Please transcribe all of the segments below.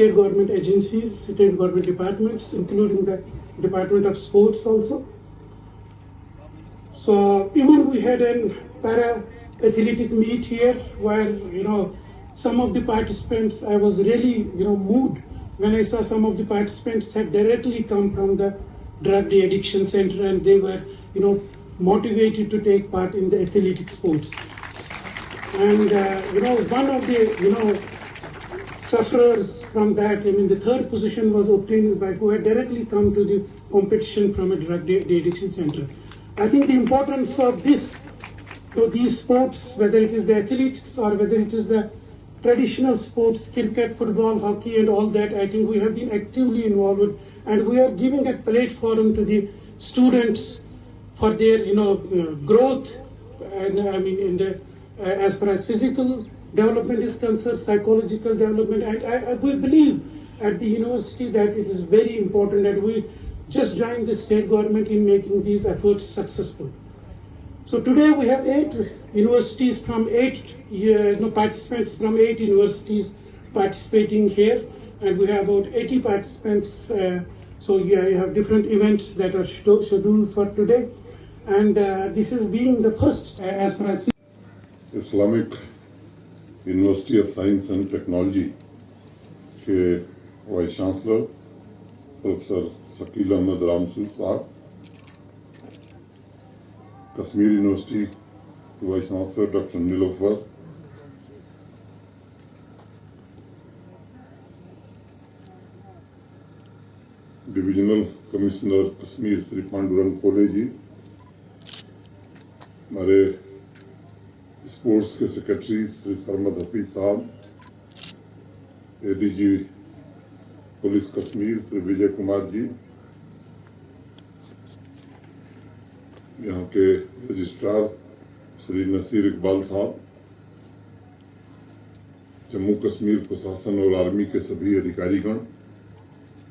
state government agencies, state government departments, including the Department of Sports also. So even we had a para-athletic meet here where, some of the participants, I was really, moved when I saw some of the participants had directly come from the drug de-addiction center and they were, motivated to take part in the athletic sports. And, one of the, sufferers from that, the third position was obtained by who had directly come to the competition from a drug de-addiction center. I think the importance of these sports, whether it is the athletics or whether it is the traditional sports, cricket, football, hockey and all that, I think we have been actively involved and we are giving a platform to the students for their, growth and as far as physical development is concerned, psychological development, and we believe at the university that it is very important that we just join the state government in making these efforts successful. So today we have 8 universities from 8 participants from 8 universities participating here, and we have about 80 participants. So you have different events that are scheduled for today, and this is being the first as far as Islamic University of Science and Technology के vice chancellor professor Shakeel Ahmad Ramsoor साहब, Kashmir university के vice chancellor doctor Nilofar, divisional commissioner Kashmir Shri Pandurang Kole ji, हमारे sports के secretary Shri Sarmad Hafeez साहब, ADG police Kashmir Shri Vijay Kumar ji, यहाँ के registrar Shri Naseer Iqbal साहब, जम्मू कश्मीर प्रशासन और आर्मी के सभी अधिकारीगण,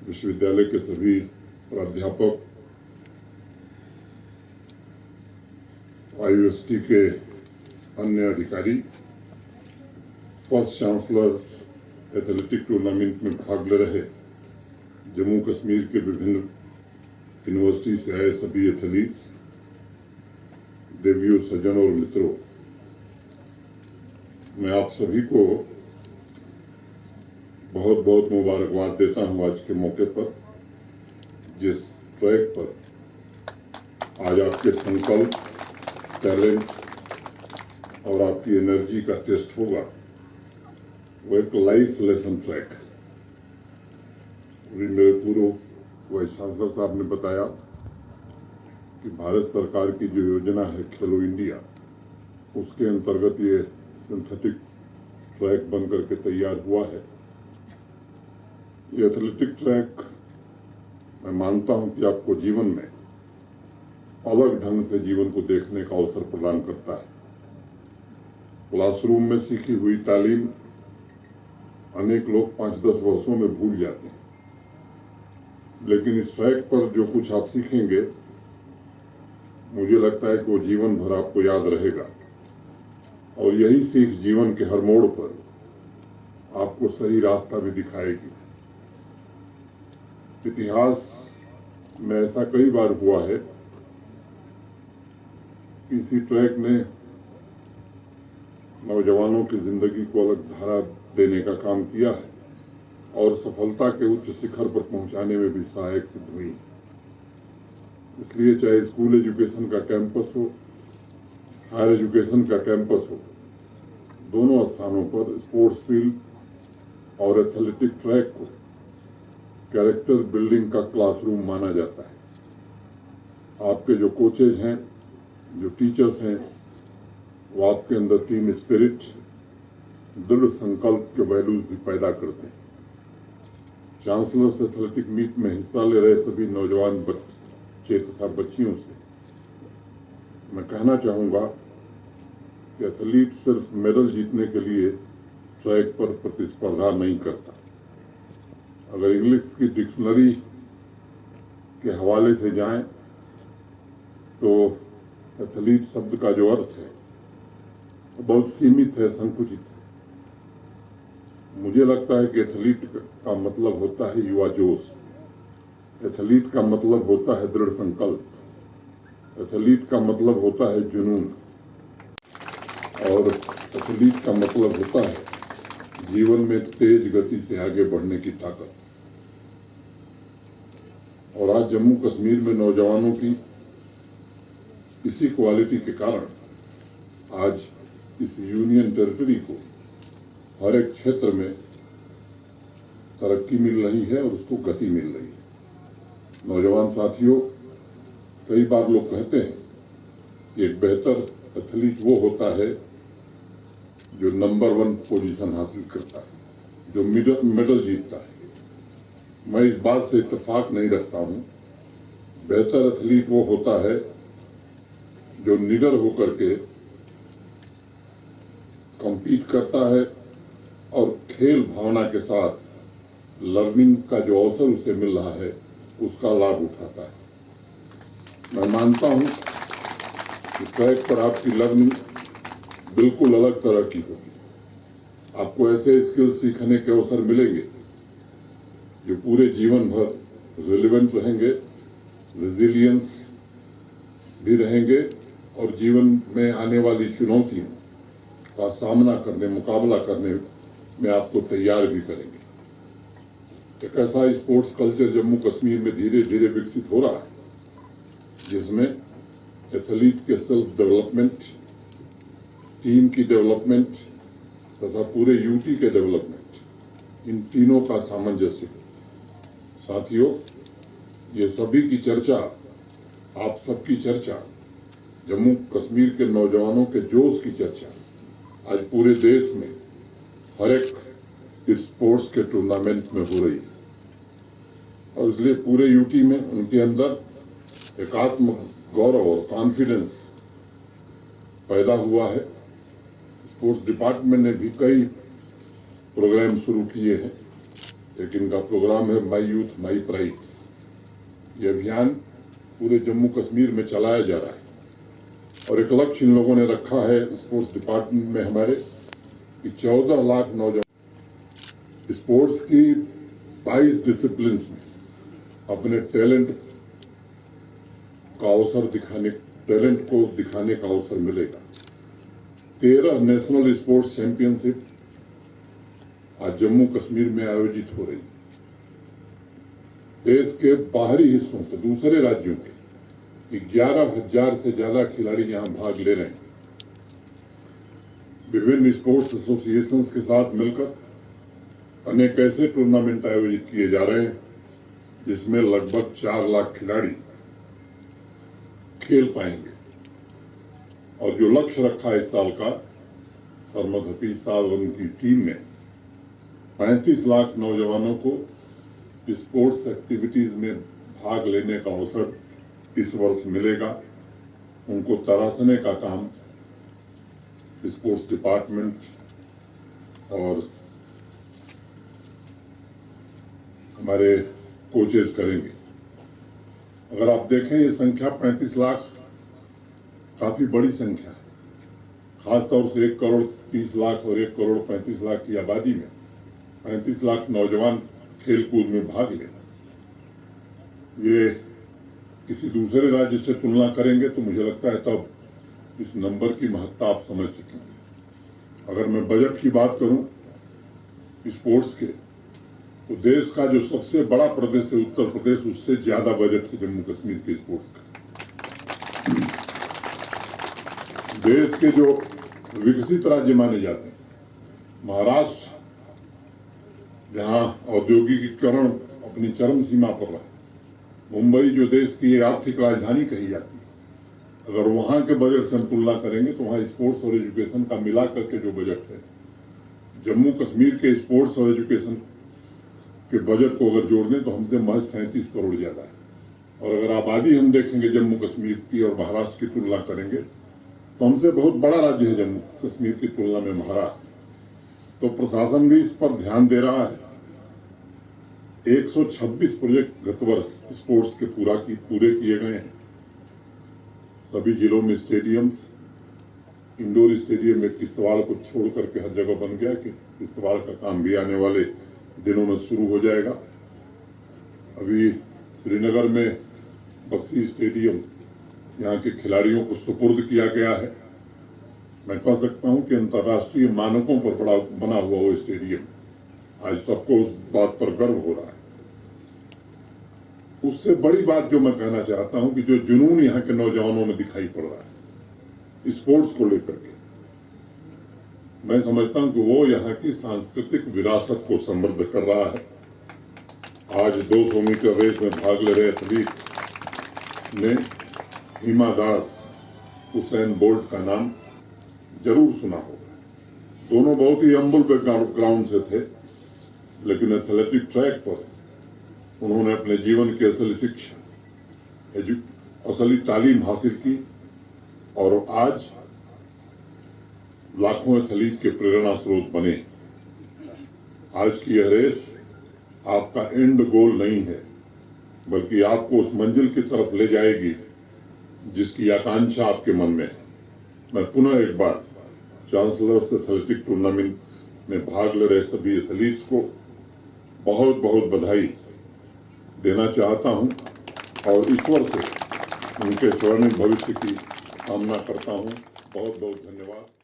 विश्वविद्यालय के सभी प्राध्यापक, आईयूएसटी के अन्य अधिकारी, फर्स्ट चांसलर एथलेटिक टूर्नामेंट में भाग ले रहे जम्मू कश्मीर के विभिन्न यूनिवर्सिटी से आए सभी एथलीट्स, देवियों, सज्जनों और मित्रों, मैं आप सभी को बहुत बहुत मुबारकबाद देता हूं आज के मौके पर, जिस ट्रैक पर आज आपके संकल्प, टैलेंट और आपकी एनर्जी का टेस्ट होगा। वो एक लाइफ लेसन ट्रैक। मेरे पूर्व वाइस चांसलर साहब ने बताया कि भारत सरकार की जो योजना है खेलो इंडिया, उसके अंतर्गत ये सिंथेटिक ट्रैक बन करके तैयार हुआ है। ये एथलेटिक ट्रैक मैं मानता हूं कि आपको जीवन में अलग ढंग से जीवन को देखने का अवसर प्रदान करता है। क्लासरूम में सीखी हुई तालीम अनेक लोग 5-10 वर्षों में भूल जाते हैं, लेकिन इस ट्रैक पर जो कुछ आप सीखेंगे, मुझे लगता है कि वो जीवन भर आपको याद रहेगा और यही सीख जीवन के हर मोड़ पर आपको सही रास्ता भी दिखाएगी। इतिहास में ऐसा कई बार हुआ है, इसी ट्रैक ने नौजवानों की जिंदगी को अलग धारा देने का काम किया है और सफलता के उच्च शिखर पर पहुंचाने में भी सहायक सिद्ध हुई। इसलिए चाहे स्कूल एजुकेशन का कैंपस हो, हायर एजुकेशन का कैंपस हो, दोनों स्थानों पर स्पोर्ट्स फील्ड और एथलेटिक ट्रैक को कैरेक्टर बिल्डिंग का क्लासरूम माना जाता है। आपके जो कोचेज हैं, जो टीचर्स हैं, वो आपके अंदर टीम स्पिरिट, दृढ़ संकल्प के वैल्यूज भी पैदा करते हैं। चांसलर्स एथलेटिक मीट में हिस्सा ले रहे सभी नौजवान बच्चे तथा बच्चियों से मैं कहना चाहूंगा कि एथलीट सिर्फ मेडल जीतने के लिए ट्रैक पर प्रतिस्पर्धा नहीं करता। अगर इंग्लिश की डिक्शनरी के हवाले से जाएं तो एथलीट शब्द का जो अर्थ है बहुत सीमित है, संकुचित है। मुझे लगता है कि एथलीट का मतलब होता है युवा जोश, एथलीट का मतलब होता है दृढ़ संकल्प, एथलीट का मतलब होता है जुनून, और एथलीट का मतलब होता है जीवन में तेज गति से आगे बढ़ने की ताकत। और आज जम्मू कश्मीर में नौजवानों की इसी क्वालिटी के कारण आज इस यूनियन टेरिटरी को हर एक क्षेत्र में तरक्की मिल रही है और उसको गति मिल रही है। नौजवान साथियों, कई बार लोग कहते हैं कि एक बेहतर एथलीट वो होता है जो नंबर 1 पोजीशन हासिल करता है, जो मेडल जीतता है। मैं इस बात से इत्तेफाक नहीं रखता हूं। बेहतर एथलीट वो होता है जो निडर होकर के कम्पीट करता है और खेल भावना के साथ लर्निंग का जो अवसर उसे मिल रहा है उसका लाभ उठाता है। मैं मानता हूं कि ट्रैक पर आपकी लर्निंग बिल्कुल अलग तरह की होगी। आपको ऐसे स्किल्स सीखने के अवसर मिलेंगे जो पूरे जीवन भर रिलेवेंट रहेंगे, रेजिलियंस भी रहेंगे और जीवन में आने वाली चुनौतियों का सामना करने, मुकाबला करने में आपको तैयार भी करेंगे। एक ऐसा स्पोर्ट्स कल्चर जम्मू कश्मीर में धीरे धीरे विकसित हो रहा है जिसमें एथलीट के सेल्फ डेवलपमेंट, टीम की डेवलपमेंट तथा पूरे यूटी के डेवलपमेंट, इन तीनों का सामंजस्य। साथियों, ये सभी की चर्चा, आप सबकी चर्चा, जम्मू कश्मीर के नौजवानों के जोश की चर्चा आज पूरे देश में हर एक स्पोर्ट्स के टूर्नामेंट में हो रही है और इसलिए पूरे यूटी में उनके अंदर एक आत्म गौरव और कॉन्फिडेंस पैदा हुआ है। स्पोर्ट्स डिपार्टमेंट ने भी कई प्रोग्राम शुरू किए हैं। एक इनका प्रोग्राम है माई यूथ माई प्राइड। ये अभियान पूरे जम्मू कश्मीर में चलाया जा रहा है और एक लक्ष्य इन लोगों ने रखा है स्पोर्ट्स डिपार्टमेंट में हमारे कि 14 लाख नौजवान स्पोर्ट्स की 22 डिसिप्लिन में अपने टैलेंट का अवसर दिखाने, टैलेंट को दिखाने का अवसर मिलेगा। 13 नेशनल स्पोर्ट्स चैंपियनशिप आज जम्मू कश्मीर में आयोजित हो रही है। देश के बाहरी हिस्सों से, दूसरे राज्यों के 11,000 से ज्यादा खिलाड़ी यहां भाग ले रहे हैं। विभिन्न स्पोर्ट्स एसोसिएशंस के साथ मिलकर अनेक ऐसे टूर्नामेंट आयोजित किए जा रहे हैं जिसमें लगभग 4 लाख खिलाड़ी खेल पाएंगे। और जो लक्ष्य रखा इस साल का, सरमद हफीज साहब और उनकी टीम ने 35 लाख नौजवानों को स्पोर्ट्स एक्टिविटीज में भाग लेने का अवसर इस वर्ष मिलेगा। उनको तराशने का काम स्पोर्ट्स डिपार्टमेंट और हमारे कोचेज करेंगे। अगर आप देखें ये संख्या 35 लाख काफी बड़ी संख्या है। खासतौर से 1 करोड़ 30 लाख और 1 करोड़ 35 लाख की आबादी में 35 लाख नौजवान खेलकूद में भाग ले। ये किसी दूसरे राज्य से तुलना करेंगे तो मुझे लगता है तब इस नंबर की महत्ता आप समझ सकेंगे। अगर मैं बजट की बात करूं स्पोर्ट्स के, तो देश का जो सबसे बड़ा प्रदेश है उत्तर प्रदेश, उससे ज्यादा बजट है जम्मू कश्मीर के स्पोर्ट्स का। देश के जो विकसित राज्य माने जाते हैं, महाराष्ट्र जहां औद्योगिकीकरण अपनी चरम सीमा पर रहा, मुंबई जो देश की आर्थिक राजधानी कही जाती है, अगर वहां के बजट से हम तुलना करेंगे तो वहां स्पोर्ट्स और एजुकेशन का मिला करके जो बजट है, जम्मू कश्मीर के स्पोर्ट्स और एजुकेशन के बजट को अगर जोड़ दें तो हमसे महज 37 करोड़ ज्यादा है। और अगर आबादी हम देखेंगे जम्मू कश्मीर की और महाराष्ट्र की तुलना करेंगे तो हमसे बहुत बड़ा राज्य है जम्मू कश्मीर की तुलना में महाराष्ट्र। तो प्रशासन भी इस पर ध्यान दे रहा है। 126 प्रोजेक्ट गत वर्ष स्पोर्ट्स के पूरे किए गए हैं। सभी जिलों में स्टेडियम्स, इंडोर स्टेडियम में किश्तवाड़ को छोड़ करके हर जगह बन गया कि किश्तवाड़ का काम भी आने वाले दिनों में शुरू हो जाएगा। अभी श्रीनगर में बक्सी स्टेडियम यहाँ के खिलाड़ियों को सुपुर्द किया गया है। मैं कह सकता हूँ कि अंतर्राष्ट्रीय मानकों पर बना हुआ वो स्टेडियम आज सबको उस बात पर गर्व हो रहा है। उससे बड़ी बात जो मैं कहना चाहता हूं कि जो जुनून यहाँ के नौजवानों में दिखाई पड़ रहा है स्पोर्ट्स को लेकर के, मैं समझता हूं कि वो यहाँ की सांस्कृतिक विरासत को समृद्ध कर रहा है। आज 200 मीटर रेस में भाग ले रहे एथलीट ने हिमा दास, उसेन बोल्ट का नाम जरूर सुना होगा। दोनों बहुत ही हम्बल बैकग्राउंड से थे, लेकिन एथलेटिक ट्रैक पर उन्होंने अपने जीवन की असली शिक्षा, असली तालीम हासिल की और आज लाखों एथलीट के प्रेरणा स्रोत बने। आज की यह रेस आपका एंड गोल नहीं है, बल्कि आपको उस मंजिल की तरफ ले जाएगी जिसकी आकांक्षा आपके मन में है। मैं पुनः एक बार चांसलर्स एथलेटिक टूर्नामेंट में भाग ले रहे सभी एथलीट्स को बहुत बहुत बधाई देना चाहता हूं और ईश्वर से उनके स्वर्णिम भविष्य की कामना करता हूं। बहुत बहुत धन्यवाद।